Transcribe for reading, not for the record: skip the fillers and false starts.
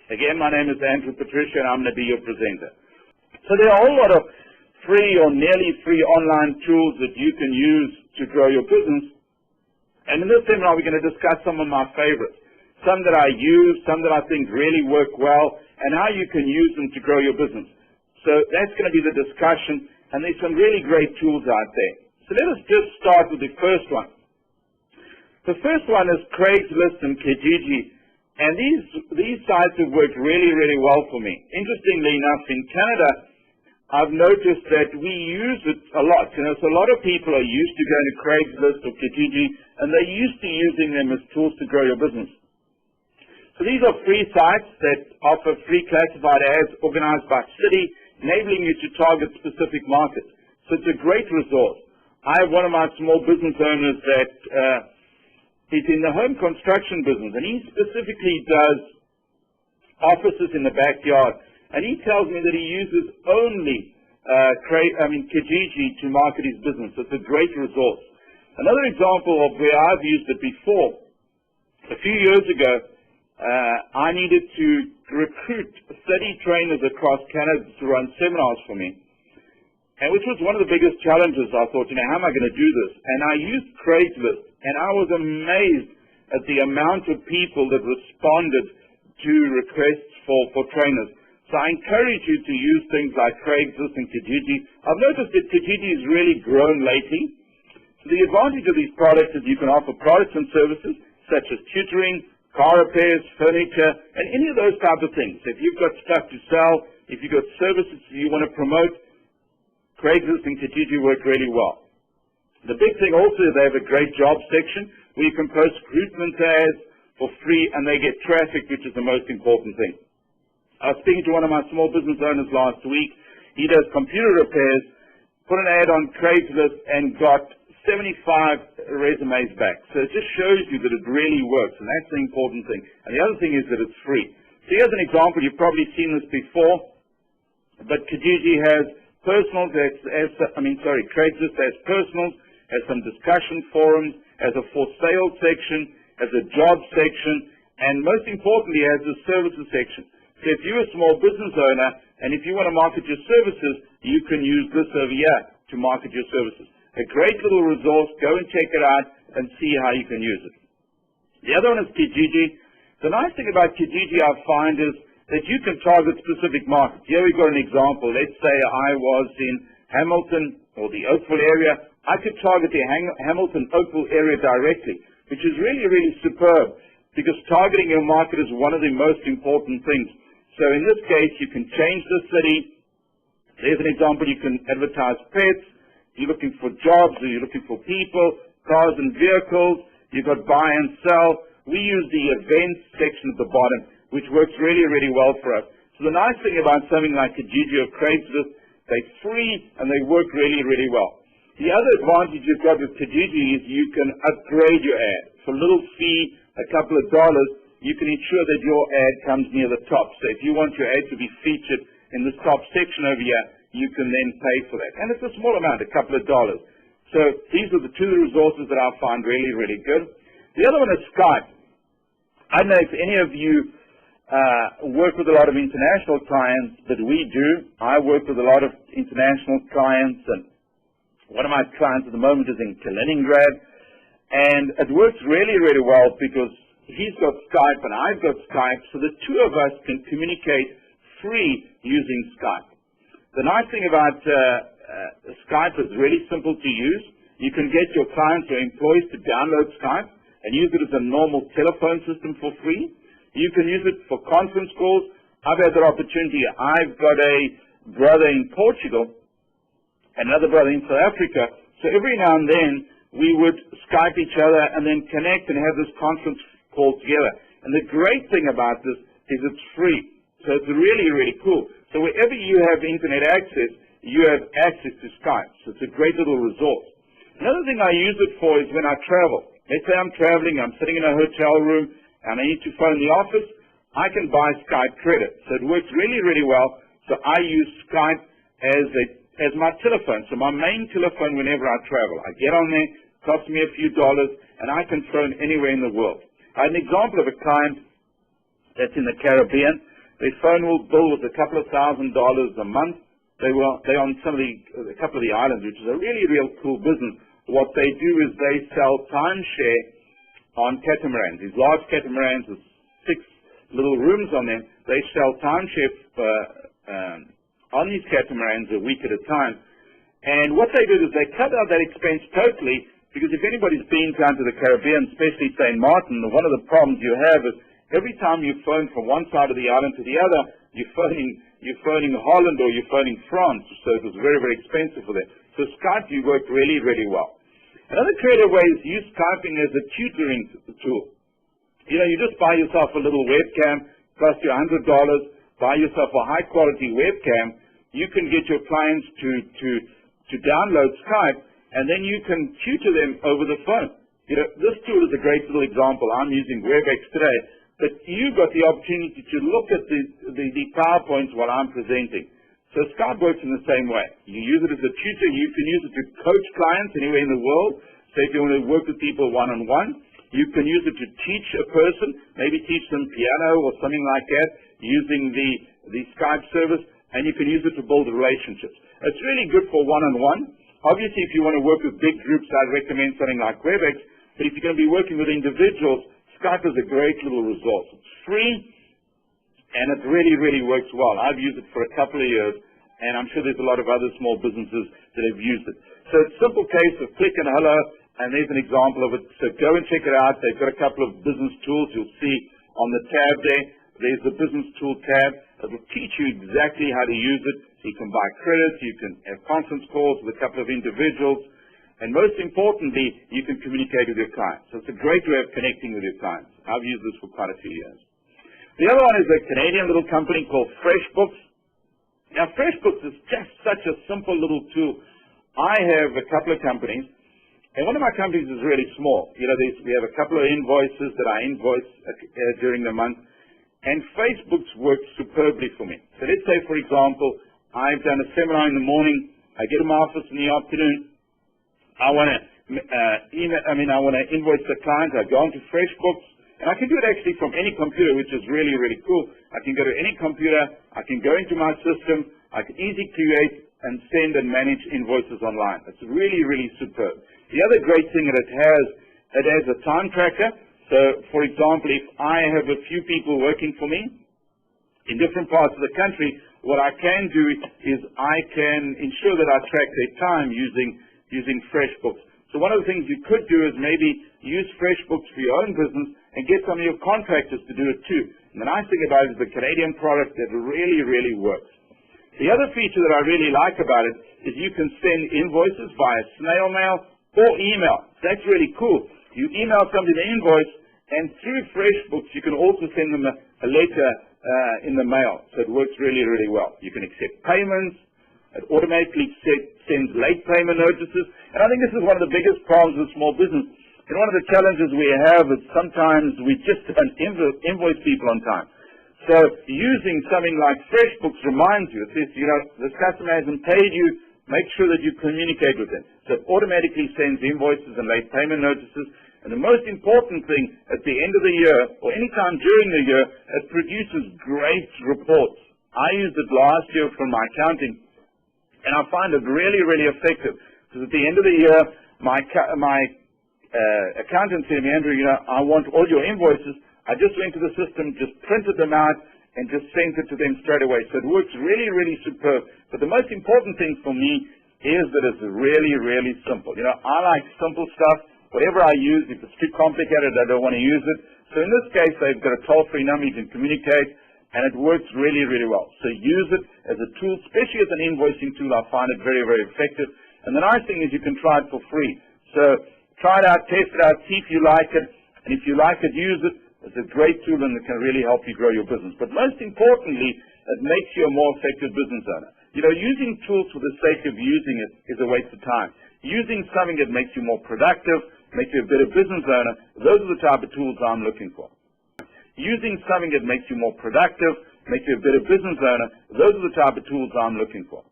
Again, my name is Andrew Patricia, and I'm going to be your presenter. So there are a whole lot of free or nearly free online tools that you can use to grow your business. And in this seminar, we're going to discuss some of my favorites, some that I use, some that I think really work well, and how you can use them to grow your business. So that's going to be the discussion, and there's some really great tools out there. So let us just start with the first one. The first one is Craigslist and Kijiji. And these sites have worked really, really well for me. Interestingly enough, in Canada, I've noticed that we use it a lot. So a lot of people are used to going to Craigslist or Kijiji, and they're used to using them as tools to grow your business. So these are free sites that offer free classified ads organized by city, enabling you to target specific markets. So it's a great resource. I have one of my small business owners that he's in the home construction business, and he specifically does offices in the backyard. And he tells me that he uses only Kijiji to market his business. It's a great resource. Another example of where I've used it before, a few years ago, I needed to recruit 30 trainers across Canada to run seminars for me, and which was one of the biggest challenges. I thought, how am I going to do this? And I used Craigslist, and I was amazed at the amount of people that responded to requests for trainers. So I encourage you to use things like Craigslist and Kijiji. I've noticed that Kijiji has really grown lately. So the advantage of these products is you can offer products and services such as tutoring, car repairs, furniture, and any of those types of things. If you've got stuff to sell, if you've got services you want to promote, Craigslist and Kijiji work really well. The big thing also is they have a great job section where you can post recruitment ads for free, and they get traffic, which is the most important thing. I was speaking to one of my small business owners last week. He does computer repairs, put an ad on Craigslist, and got 75 resumes back. So it just shows you that it really works, and that's the important thing. And the other thing is that it's free. So here's an example. You've probably seen this before, but Kijiji has personals. Craigslist has personals, has some discussion forums, has a for sale section, has a job section, and most importantly has a services section. So if you're a small business owner and if you want to market your services, you can use this over here to market your services. A great little resource. Go and check it out and see how you can use it. The other one is Kijiji. The nice thing about Kijiji I find is that you can target specific markets. Here we've got an example. Let's say I was in Hamilton or the Oakville area. I could target the Hamilton-Oakville area directly, which is really, really superb, because targeting your market is one of the most important things. So in this case, you can change the city. There's an example. You can advertise pets. You're looking for jobs, or you're looking for people, cars and vehicles. You've got buy and sell. We use the events section at the bottom, which works really, really well for us. So the nice thing about something like Kijiji or Craigslist, they're free and they work really, really well. The other advantage you've got with Kijiji is you can upgrade your ad. For a little fee, a couple of dollars, you can ensure that your ad comes near the top. So if you want your ad to be featured in this top section over here, you can then pay for that. And it's a small amount, a couple of dollars. So these are the two resources that I find really, really good. The other one is Skype. I don't know if any of you work with a lot of international clients, but we do. I work with a lot of international clients, and one of my clients at the moment is in Kaliningrad, and it works really, really well because he's got Skype and I've got Skype, so the two of us can communicate free using Skype. The nice thing about Skype is really simple to use. You can get your clients or employees to download Skype and use it as a normal telephone system for free. You can use it for conference calls. I've had that opportunity. I've got a brother in Portugal, another brother in South Africa. So every now and then we would Skype each other and then connect and have this conference call together. And the great thing about this is it's free. So it's really, really cool. So wherever you have internet access, you have access to Skype. So it's a great little resource. Another thing I use it for is when I travel. Let's say I'm traveling, I'm sitting in a hotel room, and I need to phone the office. I can buy Skype credit. So it works really, really well. So I use Skype as my telephone. So my main telephone whenever I travel. I get on there, it costs me a few dollars, and I can phone anywhere in the world. I had an example of a client that's in the Caribbean. Their phone bill was a couple of $1,000 a month. They're on a couple of the islands, which is a really real cool business. What they do is they sell timeshare on catamarans. These large catamarans with 6 little rooms on them. They sell timeshare on these catamarans a week at a time. And what they do is they cut out that expense totally, because if anybody's been down to the Caribbean, especially St. Martin, one of the problems you have is every time you phone from one side of the island to the other, you're phoning Holland or you're phoning France, so it was very, very expensive for them. So Skype worked really, really well. Another creative way is use Skyping as a tutoring tool. You know, you just buy yourself a little webcam, cost you $100, buy yourself a high-quality webcam. You can get your clients to download Skype, and then you can tutor them over the phone. You know, this tool is a great little example. I'm using WebEx today, but you got the opportunity to look at the PowerPoints while I'm presenting. So Skype works in the same way. You use it as a tutor. You can use it to coach clients anywhere in the world. So if you want to work with people one-on-one, you can use it to teach a person, maybe teach them piano or something like that, using the Skype service, and you can use it to build relationships. It's really good for one-on-one. Obviously, if you want to work with big groups, I'd recommend something like WebEx, but if you're going to be working with individuals, Skype is a great little resource. It's free, and it really, really works well. I've used it for a couple of years, and I'm sure there's a lot of other small businesses that have used it. So it's a simple case of click and hello, and there's an example of it. So go and check it out. They've got a couple of business tools. You'll see on the tab there. There's the business tool tab. It will teach you exactly how to use it. You can buy credits. You can have conference calls with a couple of individuals. And most importantly, you can communicate with your clients. So it's a great way of connecting with your clients. I've used this for quite a few years. The other one is a Canadian little company called FreshBooks. Now, FreshBooks is just such a simple little tool. I have a couple of companies, and one of my companies is really small. You know, we have a couple of invoices that I invoice during the month, and FreshBooks works superbly for me. So let's say, for example, I've done a seminar in the morning. I get to my office in the afternoon. I want to invoice the client. I go onto FreshBooks. And I can do it actually from any computer, which is really, really cool. I can go to any computer. I can go into my system. I can easily create and send and manage invoices online. It's really, really superb. The other great thing that it has a time tracker. So, for example, if I have a few people working for me in different parts of the country, what I can do is I can ensure that I track their time using FreshBooks. So one of the things you could do is maybe use FreshBooks for your own business and get some of your contractors to do it too. And the nice thing about it is the Canadian product that really, really works. The other feature that I really like about it is you can send invoices via snail mail or email. That's really cool. You email somebody the invoice, and through FreshBooks you can also send them a letter in the mail. So it works really, really well. You can accept payments. It automatically sends late payment notices. And I think this is one of the biggest problems with small business. And one of the challenges we have is sometimes we just don't invoice people on time. So using something like FreshBooks reminds you, it says, you know, this customer hasn't paid you, make sure that you communicate with them. So it automatically sends invoices and late payment notices. And the most important thing, at the end of the year, or any time during the year, it produces great reports. I used it last year for my accounting, and I find it really, really effective. Because at the end of the year, my accountant said to me, Andrew, you know, I want all your invoices. I just went to the system, just printed them out, and just sent it to them straight away. So it works really, really superb. But the most important thing for me is that it's really, really simple. You know, I like simple stuff. Whatever I use, if it's too complicated, I don't want to use it. So in this case, they've got a toll-free number you can communicate, and it works really, really well. So use it as a tool, especially as an invoicing tool. I find it very, very effective. And the nice thing is you can try it for free. So try it out, test it out, see if you like it. And if you like it, use it. It's a great tool and it can really help you grow your business. But most importantly, it makes you a more effective business owner. You know, using tools for the sake of using it is a waste of time. Using something that makes you more productive, makes you a better business owner, those are the type of tools I'm looking for. Using something that makes you more productive, makes you a better business owner, those are the type of tools I'm looking for.